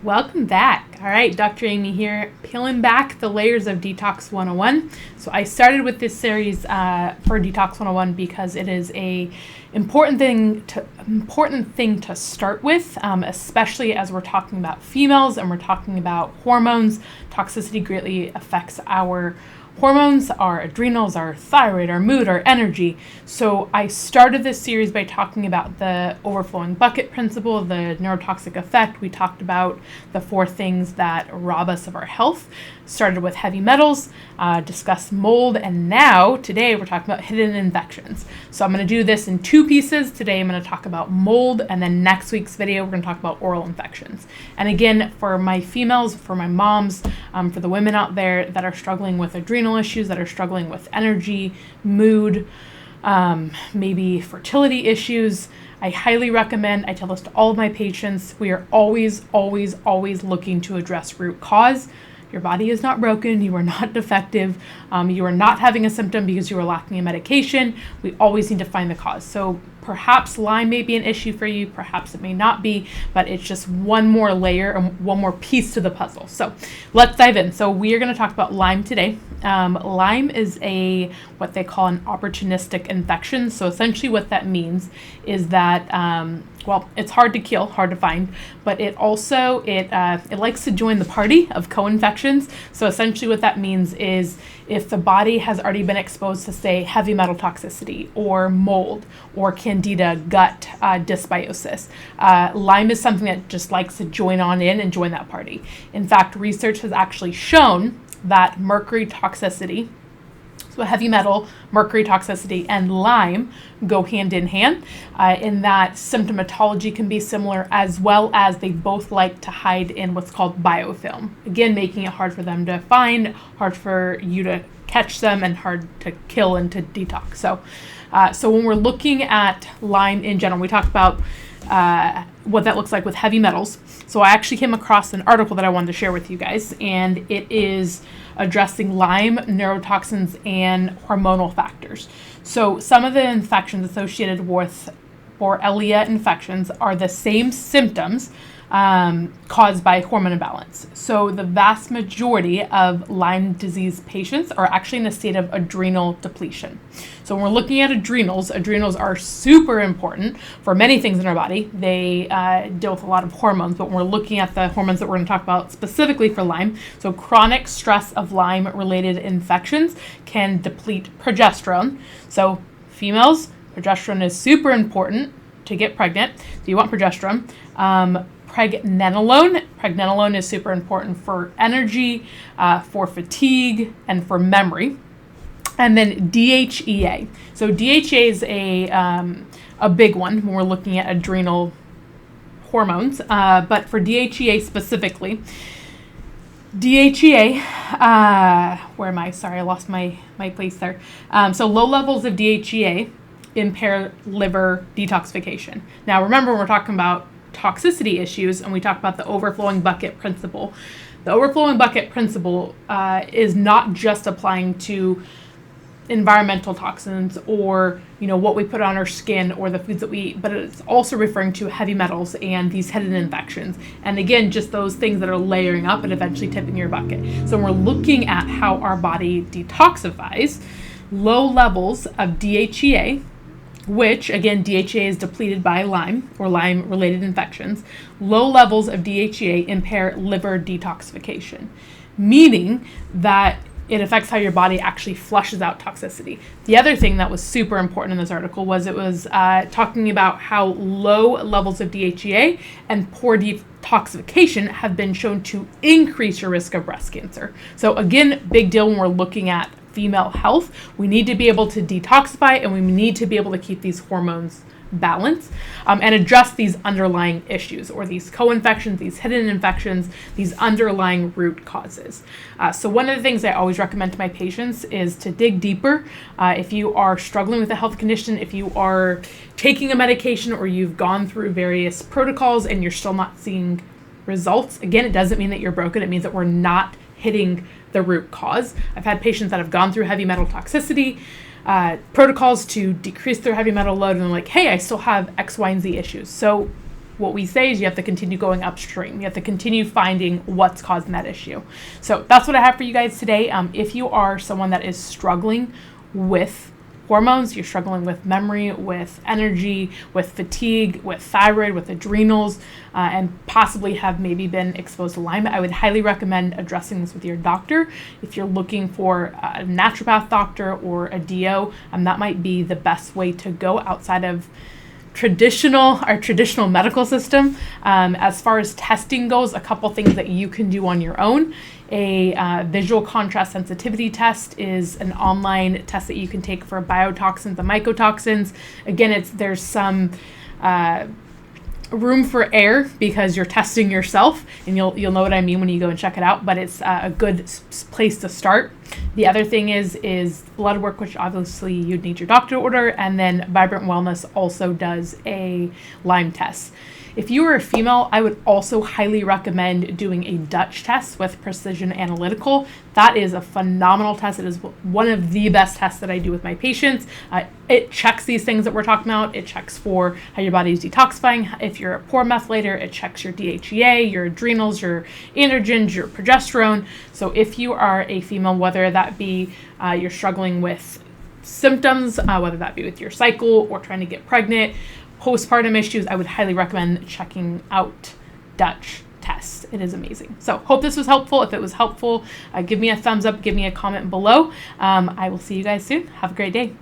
Welcome back. All right, Dr. Amy here, peeling back the layers of Detox 101. So I started with this series for Detox 101 because it is a important thing to start with, especially as we're talking about females and we're talking about hormones. Toxicity greatly affects our hormones, our adrenals, our thyroid, our mood, our energy. So I started this series by talking about the overflowing bucket principle, the neurotoxic effect. We talked about the 4 things that rob us of our health. Started with heavy metals, discussed mold, and now today we're talking about hidden infections. So I'm going to do this in 2 pieces. Today I'm going to talk about mold, and then next week's video we're going to talk about oral infections. And again, for my females, for my moms, for the women out there that are struggling with adrenal issues, that are struggling with energy, mood, maybe fertility issues, I highly recommend, I tell this to all of my patients, we are always looking to address root cause. Your body is not broken. You are not defective. You are not having a symptom because you are lacking a medication. We always need to find the cause. So perhaps Lyme may be an issue for you. Perhaps it may not be, but it's just one more layer and one more piece to the puzzle. So let's dive in. So we are going to talk about Lyme today. Lyme is what they call an opportunistic infection. So essentially what that means is that it's hard to kill, hard to find, but it also, it likes to join the party of co-infections. So essentially what that means is if the body has already been exposed to, say, heavy metal toxicity or mold or candida gut dysbiosis, Lyme is something that just likes to join on in and join that party. In fact, research has actually shown that mercury toxicity, so heavy metal, mercury toxicity, and Lyme go hand in hand in that symptomatology can be similar, as well as they both like to hide in what's called biofilm. Again, making it hard for them to find, hard for you to catch them, and hard to kill and to detox. So when we're looking at Lyme in general, we talked about what that looks like with heavy metals. So I actually came across an article that I wanted to share with you guys, and it is addressing Lyme, neurotoxins, and hormonal factors. So some of the infections associated with Borrelia infections are the same symptoms caused by hormone imbalance. So the vast majority of Lyme disease patients are actually in a state of adrenal depletion. So when we're looking at adrenals are super important for many things in our body. They deal with a lot of hormones, but when we're looking at the hormones that we're going to talk about specifically for Lyme, so chronic stress of Lyme-related infections can deplete progesterone. So females, progesterone is super important to get pregnant. So you want progesterone. Pregnenolone is super important for energy, for fatigue, and for memory. And then DHEA. So DHEA is a big one when we're looking at adrenal hormones. But for DHEA specifically, DHEA, where am I? Sorry, I lost my place there. So low levels of DHEA impair liver detoxification. Now remember, when we're talking about toxicity issues and we talk about the overflowing bucket principle, the overflowing bucket principle is not just applying to environmental toxins or what we put on our skin or the foods that we eat, but it's also referring to heavy metals and these hidden infections, and again, just those things that are layering up and eventually tipping your bucket. So when we're looking at how our body detoxifies, low levels of DHEA, which again, DHEA is depleted by Lyme or Lyme-related infections, low levels of DHEA impair liver detoxification, meaning that it affects how your body actually flushes out toxicity. The other thing that was super important in this article was it was talking about how low levels of DHEA and poor detoxification have been shown to increase your risk of breast cancer. So again, big deal when we're looking at female health. We need to be able to detoxify, and we need to be able to keep these hormones balanced and address these underlying issues or these co-infections, these hidden infections, these underlying root causes. So one of the things I always recommend to my patients is to dig deeper. If you are struggling with a health condition, if you are taking a medication or you've gone through various protocols and you're still not seeing results, again, it doesn't mean that you're broken. It means that we're not hitting the root cause. I've had patients that have gone through heavy metal toxicity protocols to decrease their heavy metal load, and they're like, hey, I still have X, Y, and Z issues. So what we say is you have to continue going upstream. You have to continue finding what's causing that issue. So that's what I have for you guys today. If you are someone that is struggling with hormones, you're struggling with memory, with energy, with fatigue, with thyroid, with adrenals, and possibly have maybe been exposed to Lyme, I would highly recommend addressing this with your doctor. If you're looking for a naturopath doctor or a DO, that might be the best way to go outside of our traditional medical system. As far as testing goes, a couple things that you can do on your own. A visual contrast sensitivity test is an online test that you can take for biotoxins and mycotoxins. Again, there's some room for error because you're testing yourself, and you'll know what I mean when you go and check it out, but it's a good place to start. The other thing is blood work, which obviously you'd need your doctor to order, and then Vibrant Wellness also does a Lyme test. If you are a female, I would also highly recommend doing a Dutch test with Precision Analytical. That is a phenomenal test. It is one of the best tests that I do with my patients. It checks these things that we're talking about. It checks for how your body is detoxifying. If you're a poor methylator, it checks your DHEA, your adrenals, your androgens, your progesterone. So if you are a female, whether that be you're struggling with symptoms, whether that be with your cycle or trying to get pregnant, postpartum issues, I would highly recommend checking out Dutch tests. It is amazing. So hope this was helpful. If it was helpful, give me a thumbs up, give me a comment below. I will see you guys soon. Have a great day.